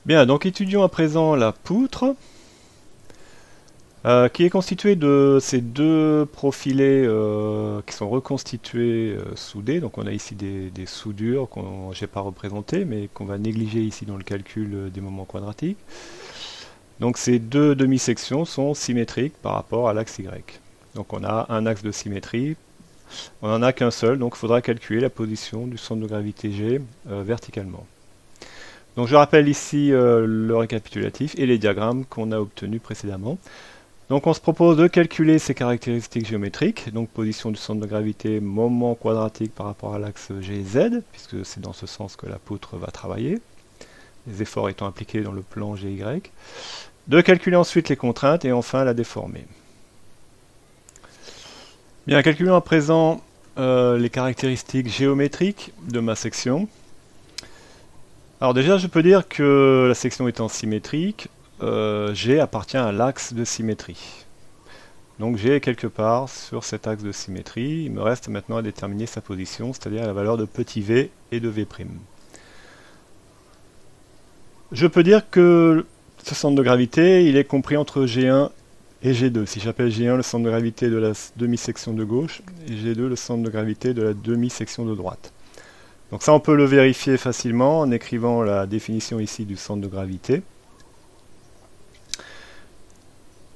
Bien, donc étudions à présent la poutre, qui est constituée de ces deux profilés qui sont reconstitués, soudés. Donc on a ici des soudures qu'on j'ai pas représentées, mais qu'on va négliger ici dans le calcul des moments quadratiques. Donc ces deux demi-sections sont symétriques par rapport à l'axe Y. Donc on a un axe de symétrie, on n'en a qu'un seul, donc il faudra calculer la position du centre de gravité G verticalement. Donc je rappelle ici le récapitulatif et les diagrammes qu'on a obtenus précédemment. Donc on se propose de calculer ces caractéristiques géométriques, donc position du centre de gravité, moment quadratique par rapport à l'axe GZ, puisque c'est dans ce sens que la poutre va travailler, les efforts étant appliqués dans le plan GY. De calculer ensuite les contraintes et enfin la déformer. Bien, calculons à présent les caractéristiques géométriques de ma section. Alors déjà, je peux dire que la section étant symétrique, G appartient à l'axe de symétrie. Donc G est quelque part sur cet axe de symétrie. Il me reste maintenant à déterminer sa position, c'est-à-dire la valeur de petit v et de v'. Je peux dire que ce centre de gravité, il est compris entre G1 et G2. Si j'appelle G1 le centre de gravité de la demi-section de gauche, et G2 le centre de gravité de la demi-section de droite. Donc ça, on peut le vérifier facilement en écrivant la définition ici du centre de gravité.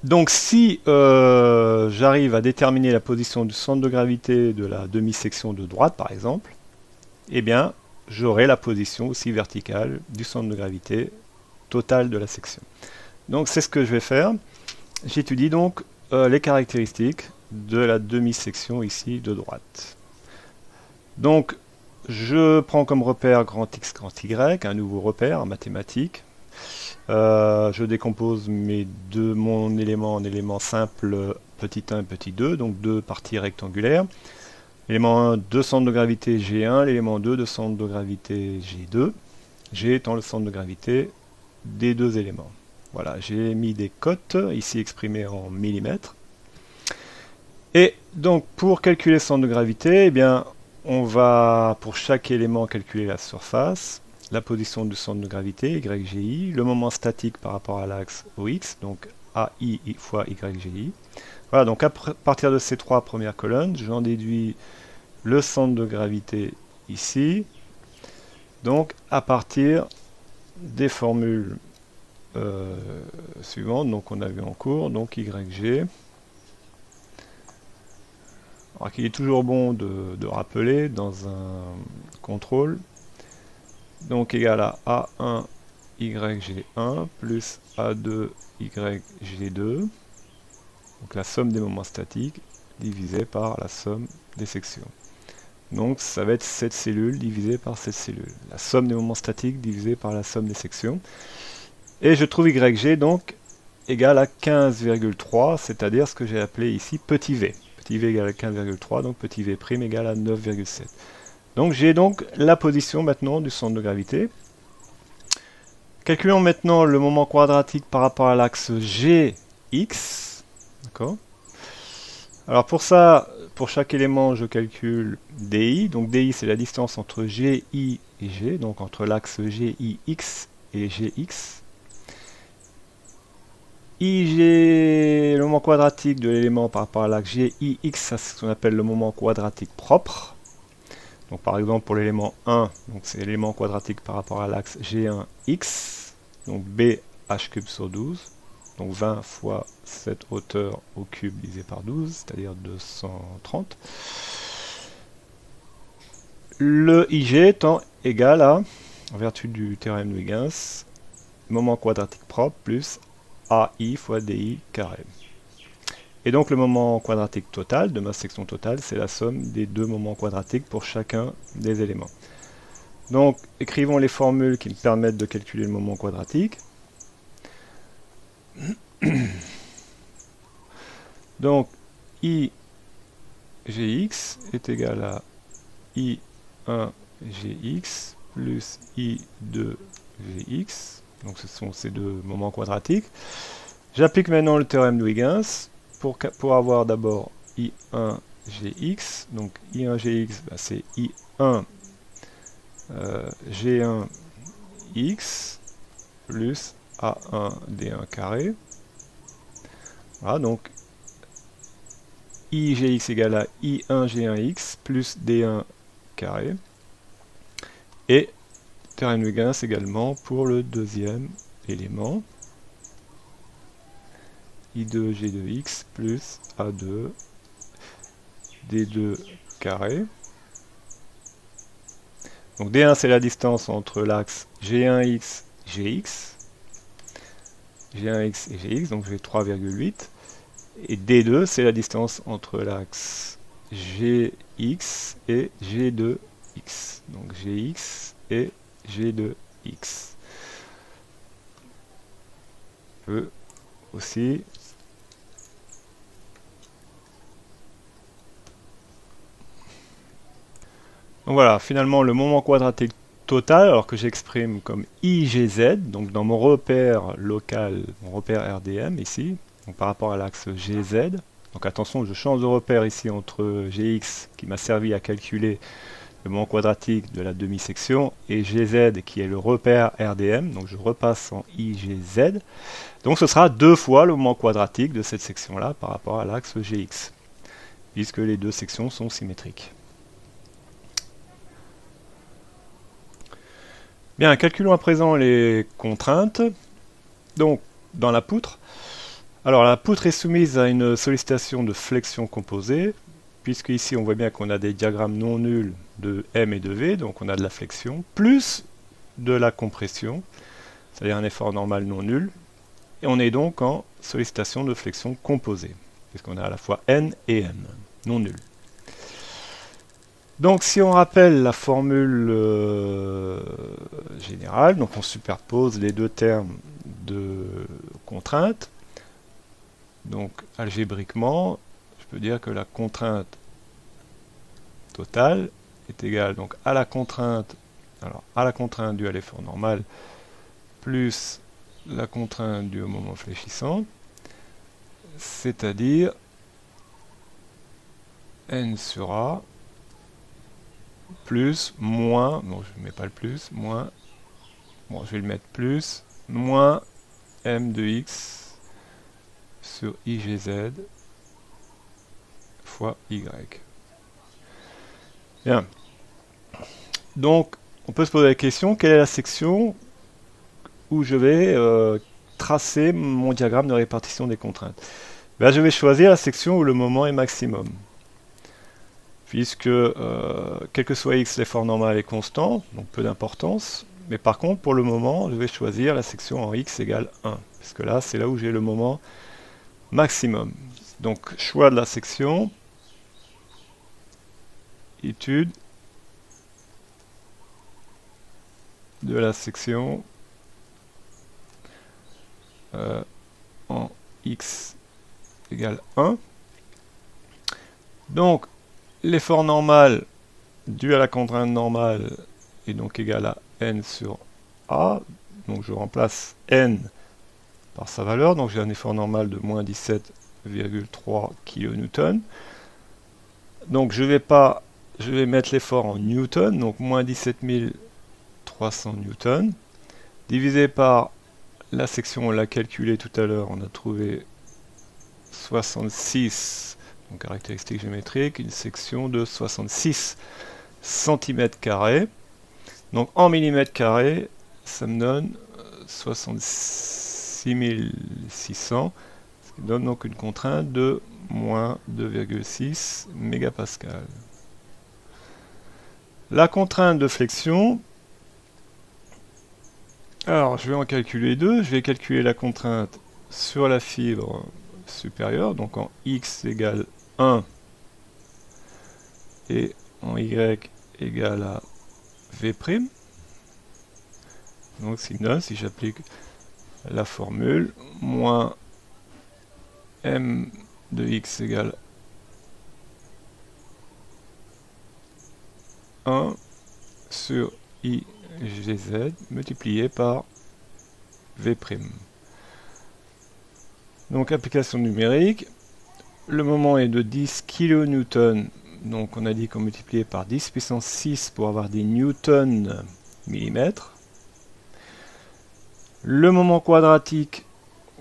Donc si j'arrive à déterminer la position du centre de gravité de la demi-section de droite, par exemple, eh bien, j'aurai la position aussi verticale du centre de gravité total de la section. Donc c'est ce que je vais faire. J'étudie donc les caractéristiques de la demi-section ici de droite. Donc je prends comme repère grand X, grand Y, un nouveau repère en mathématiques. Je décompose mon élément en éléments simples petit 1 et petit 2, donc deux parties rectangulaires. L'élément 1, 2 centres de gravité G1, l'élément 2, 2 centres de gravité G2. G étant le centre de gravité des deux éléments. Voilà, j'ai mis des cotes, ici exprimées en millimètres. Et donc, pour calculer le centre de gravité, eh bien, on va, pour chaque élément, calculer la surface, la position du centre de gravité, YGI, le moment statique par rapport à l'axe OX, donc AI fois YGI. Voilà, donc à partir de ces trois premières colonnes, j'en déduis le centre de gravité ici. Donc, à partir des formules suivantes, donc on a vu en cours, donc YG. Alors qu'il est toujours bon de rappeler dans un contrôle, donc égal à A1 YG1 plus A2 YG2, donc la somme des moments statiques divisée par la somme des sections. Donc ça va être cette cellule divisée par cette cellule. La somme des moments statiques divisée par la somme des sections. Et je trouve YG donc égal à 15,3, c'est-à-dire ce que j'ai appelé ici petit v. Petit v égale à 15,3, donc petit v' égale à 9,7. Donc j'ai donc la position maintenant du centre de gravité. Calculons maintenant le moment quadratique par rapport à l'axe GX. D'accord. Alors pour ça, pour chaque élément, je calcule DI. Donc DI, c'est la distance entre GI et G, donc entre l'axe GIX et GX. IG, le moment quadratique de l'élément par rapport à l'axe GIX, c'est ce qu'on appelle le moment quadratique propre. Donc par exemple pour l'élément 1, c'est l'élément quadratique par rapport à l'axe G1X, donc BH³ sur 12, donc 20 fois cette hauteur au cube divisé par 12, c'est-à-dire 230. Le IG étant égal à, en vertu du théorème de Huygens, moment quadratique propre plus AI fois DI carré. Et donc le moment quadratique total de ma section totale, c'est la somme des deux moments quadratiques pour chacun des éléments. Donc écrivons les formules qui me permettent de calculer le moment quadratique. Donc IGX est égal à I1GX plus I2GX. Donc ce sont ces deux moments quadratiques. J'applique maintenant le théorème de Huygens pour avoir d'abord I1GX. Donc I1GX, c'est I1 G1X plus A1 D1 carré. Voilà, donc IGX égale à I1 G1X plus D1 carré. Et théorème de Huygens également pour le deuxième élément. I2 G2X plus A2 D2 carré. Donc D1 c'est la distance entre l'axe G1X, GX. G1X et GX, donc j'ai 3,8. Et D2 c'est la distance entre l'axe GX et G2X. Donc GX et G2X. Je peux aussi donc voilà, finalement le moment quadratique total, alors que j'exprime comme IGZ, donc dans mon repère local, mon repère RDM ici, donc par rapport à l'axe GZ. Donc attention, je change de repère ici entre GX qui m'a servi à calculer le moment quadratique de la demi-section et GZ qui est le repère RDM, donc je repasse en IGZ. Donc ce sera 2 fois le moment quadratique de cette section-là par rapport à l'axe GX, puisque les deux sections sont symétriques. Bien, calculons à présent les contraintes. Donc, dans la poutre. Alors, la poutre est soumise à une sollicitation de flexion composée, puisque ici on voit bien qu'on a des diagrammes non nuls de M et de V, donc on a de la flexion, plus de la compression, c'est-à-dire un effort normal non nul, et on est donc en sollicitation de flexion composée, puisqu'on a à la fois N et M, non nul. Donc si on rappelle la formule générale, donc on superpose les deux termes de contrainte. Donc algébriquement, je peux dire que la contrainte totale est égale donc à la contrainte, alors à la contrainte due à l'effort normal plus la contrainte due au moment fléchissant, c'est-à-dire N sur A plus, moins, non je ne mets pas le plus, moins, bon je vais le mettre plus, moins M de X sur IGZ fois Y. Bien. Donc, on peut se poser la question, quelle est la section où je vais tracer mon diagramme de répartition des contraintes? Ben, je vais choisir la section où le moment est maximum. Puisque, quel que soit x, l'effort normal est constant, donc peu d'importance. Mais par contre, pour le moment, je vais choisir la section en x égale 1. Parce que là, c'est là où j'ai le moment maximum. Donc, choix de la section, étude de la section en x égale 1. Donc, l'effort normal dû à la contrainte normale est donc égal à n sur a. Donc je remplace n par sa valeur. Donc j'ai un effort normal de moins 17,3 kN. Donc je vais mettre l'effort en newton, donc moins 17 300 newtons, divisé par la section, on l'a calculé tout à l'heure, on a trouvé 66, donc caractéristique géométrique, une section de 66 cm². Donc en millimètres carrés, ça me donne 66 600, ce qui donne donc une contrainte de moins 2,6 mégapascal. La contrainte de flexion, alors je vais en calculer deux. Je vais calculer la contrainte sur la fibre supérieure, donc en x égale 1 et en y égale à v'. Donc si j'applique la formule, moins m de x égale 1 sur IGZ multiplié par V'. Donc application numérique, le moment est de 10 kN, donc on a dit qu'on multipliait par 10 puissance 6 pour avoir des newtons millimètres. Le moment quadratique,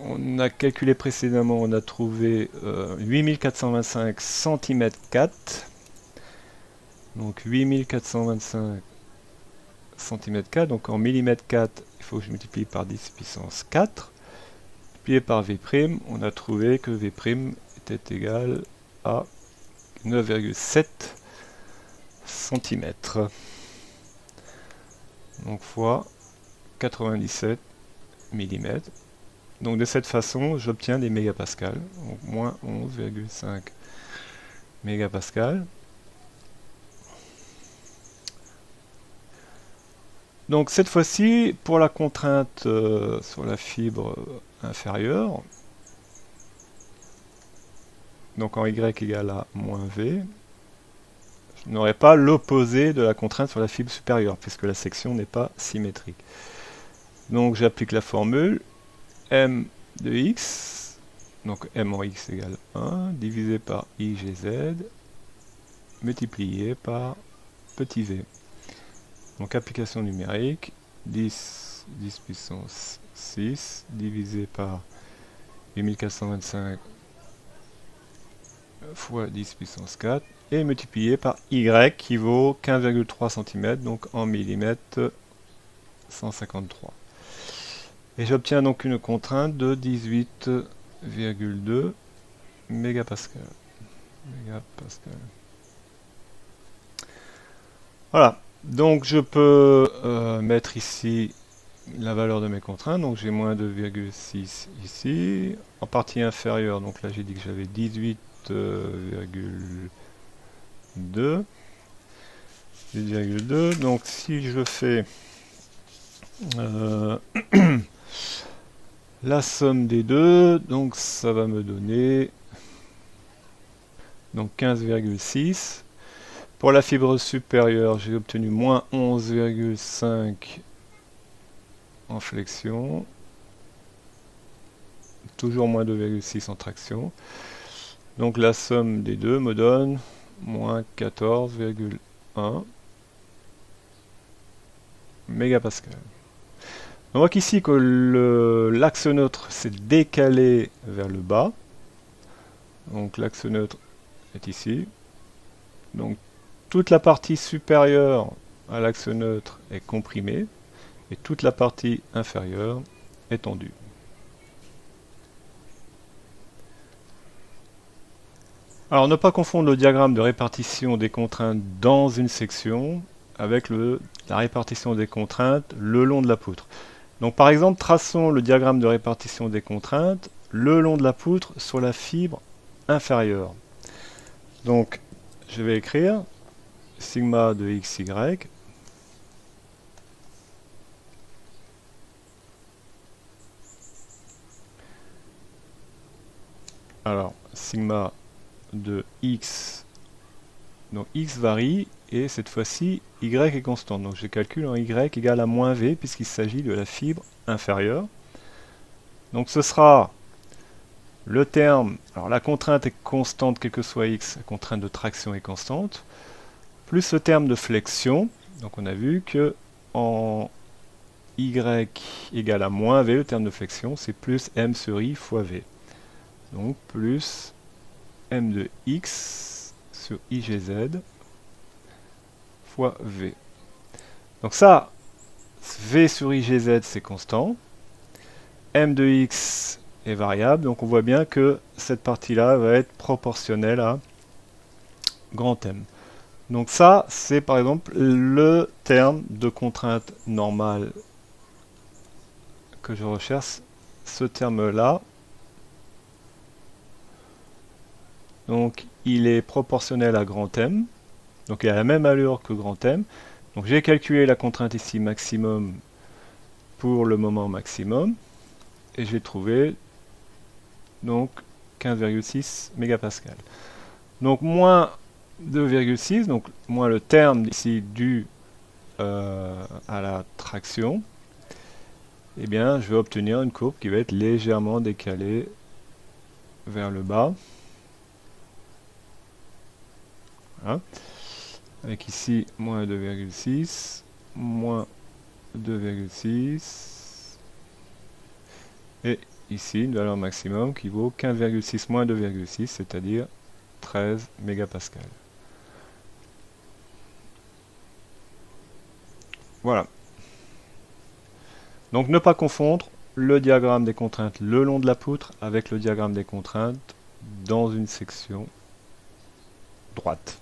on a calculé précédemment, on a trouvé 8425 cm². Donc 8425 cm², donc en mm², il faut que je multiplie par 10 puissance 4. Multiplié par V', on a trouvé que V' était égal à 9,7 cm. Donc fois 97 mm. Donc de cette façon, j'obtiens des mégapascales. Donc moins 11,5 mégapascales. Donc cette fois-ci, pour la contrainte sur la fibre inférieure, donc en y égale à moins v, je n'aurai pas l'opposé de la contrainte sur la fibre supérieure, puisque la section n'est pas symétrique. Donc j'applique la formule m de x, donc m en x égale 1, divisé par igz, multiplié par petit v. Donc application numérique, 10 puissance 6 divisé par 8425 fois 10 puissance 4 et multiplié par y qui vaut 15,3 cm, donc en millimètres 153. Et j'obtiens donc une contrainte de 18,2 mégapascal. Voilà, donc je peux mettre ici la valeur de mes contraintes, donc j'ai moins 2,6 ici. En partie inférieure, donc là j'ai dit que j'avais 18,2. Donc si je fais la somme des deux, donc ça va me donner donc 15,6. Pour la fibre supérieure, j'ai obtenu moins 11,5 en flexion, toujours moins 2,6 en traction. Donc la somme des deux me donne moins 14,1 mégapascal. On voit qu'ici que l'axe neutre s'est décalé vers le bas. Donc l'axe neutre est ici. Donc toute la partie supérieure à l'axe neutre est comprimée et toute la partie inférieure est tendue. Alors ne pas confondre le diagramme de répartition des contraintes dans une section avec la répartition des contraintes le long de la poutre. Donc par exemple, traçons le diagramme de répartition des contraintes le long de la poutre sur la fibre inférieure. Donc je vais écrire sigma de xy. Alors sigma de x, donc x varie et cette fois-ci y est constante. Donc je calcule en y égale à moins v puisqu'il s'agit de la fibre inférieure. Donc ce sera le terme, alors la contrainte est constante quel que soit x, la contrainte de traction est constante, plus le terme de flexion. Donc on a vu que en y égale à moins v, le terme de flexion, c'est plus m sur i fois v. Donc plus m de x sur igz fois v. Donc ça, v sur igz c'est constant, m de x est variable, donc on voit bien que cette partie-là va être proportionnelle à grand M. Donc ça, c'est par exemple le terme de contrainte normale que je recherche, ce terme-là. Donc il est proportionnel à grand M, donc il a la même allure que grand M. Donc j'ai calculé la contrainte ici maximum pour le moment maximum, et j'ai trouvé donc 15,6 mégapascal. Donc moins 2,6, donc moins le terme ici dû à la traction, eh bien je vais obtenir une courbe qui va être légèrement décalée vers le bas. Voilà. Avec ici moins 2,6, moins 2,6, Et ici, une valeur maximum qui vaut 15,6 moins 2,6, c'est-à-dire 13 mégapascales. Voilà. Donc ne pas confondre le diagramme des contraintes le long de la poutre avec le diagramme des contraintes dans une section droite.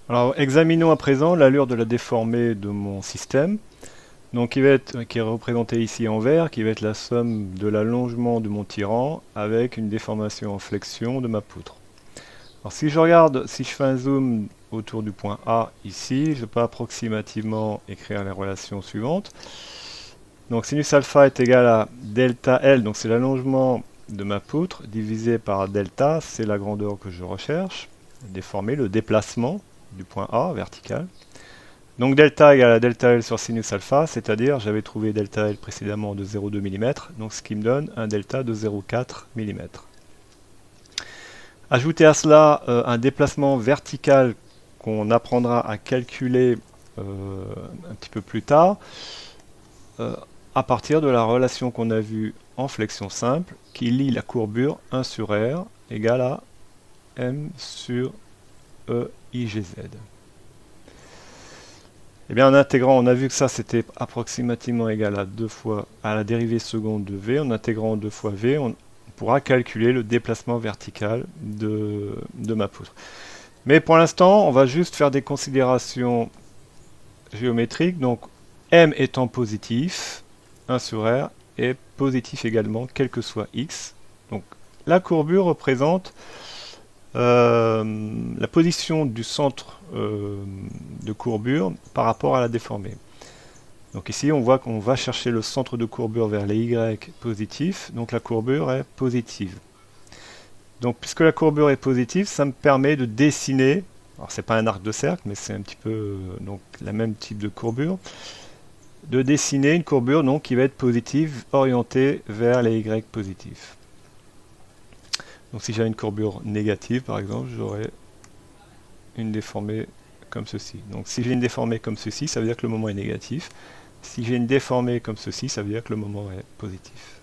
Alors examinons à présent l'allure de la déformée de mon système. Donc qui est représenté ici en vert, qui va être la somme de l'allongement de mon tirant avec une déformation en flexion de ma poutre. Alors si je regarde, si je fais un zoom autour du point A ici, je peux approximativement écrire les relations suivantes. Donc sinus alpha est égal à delta L, donc c'est l'allongement de ma poutre, divisé par delta, c'est la grandeur que je recherche, déformer le déplacement du point A vertical. Donc delta égale à delta L sur sinus alpha, c'est-à-dire j'avais trouvé delta L précédemment de 0,2 mm, donc ce qui me donne un delta de 0,4 mm. Ajoutez à cela un déplacement vertical qu'on apprendra à calculer un petit peu plus tard, à partir de la relation qu'on a vue en flexion simple, qui lie la courbure 1 sur R égale à M sur E IGZ. Eh bien, en intégrant, on a vu que ça c'était approximativement égal à 2 fois à la dérivée seconde de V. En intégrant 2 fois V, on pourra calculer le déplacement vertical de ma poutre. Mais pour l'instant, on va juste faire des considérations géométriques. Donc, M étant positif, 1 sur R est positif également, quel que soit X. Donc, la courbure représente la position du centre de courbure par rapport à la déformée. Donc ici on voit qu'on va chercher le centre de courbure vers les Y positifs, donc la courbure est positive. Donc puisque la courbure est positive, ça me permet de dessiner, alors c'est pas un arc de cercle, mais c'est un petit peu donc la même type de courbure, de dessiner une courbure donc, qui va être positive, orientée vers les Y positifs. Donc si j'ai une courbure négative, par exemple, j'aurai une déformée comme ceci. Donc si j'ai une déformée comme ceci, ça veut dire que le moment est négatif. Si j'ai une déformée comme ceci, ça veut dire que le moment est positif.